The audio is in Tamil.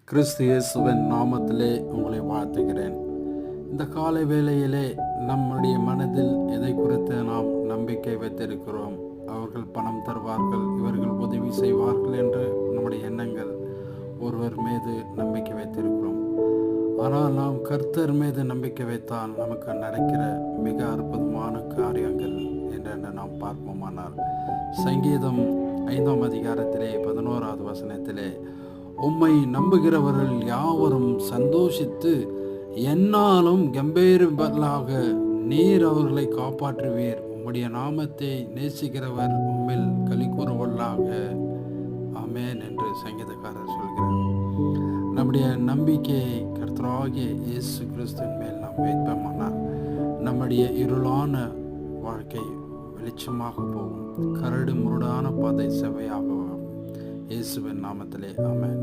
கிறிஸ்து இயேசுவின் நாமத்திலே உங்களை வாழ்த்துகிறேன். இந்த காலை வேளையிலே நம்முடைய மனதில் எதை குறித்து நாம் நம்பிக்கை வைத்திருக்கிறோம்? அவர்கள் பணம் தருவார்கள், இவர்கள் உதவி செய்வார்கள் என்று நம்முடைய எண்ணங்கள் ஒருவர் மீது நம்பிக்கை வைத்திருக்கிறோம். ஆனால் நாம் கர்த்தர் மீது நம்பிக்கை வைத்தால் நமக்கு நடக்கிற மிக அற்புதமான காரியங்கள் என்னென்ன நாம் பார்ப்போமானால், சங்கீதம் 5ஆம் அதிகாரத்திலே 11வது வசனத்திலே, உம்மை நம்புகிறவர்கள் யாவரும் சந்தோஷித்து என்னாலும் கம்பீரமாக நீர் அவர்களை காப்பாற்றுவீர். உம்முடைய நாமத்தை நேசிக்கிறவர் உம்மில் களி கூறுவர்களாக. ஆமென் என்று சங்கீதக்காரர் சொல்கிறார். நம்முடைய நம்பிக்கையை கர்த்தராகிய இயேசு கிறிஸ்துவின் மேல் நாம் வைப்போமானால் நம்முடைய இருளான வாழ்க்கை வெளிச்சமாக போகும், கரடு முரடான பாதை செவ்வையாக. இயேசுவின் நாமத்திலே ஆமென்.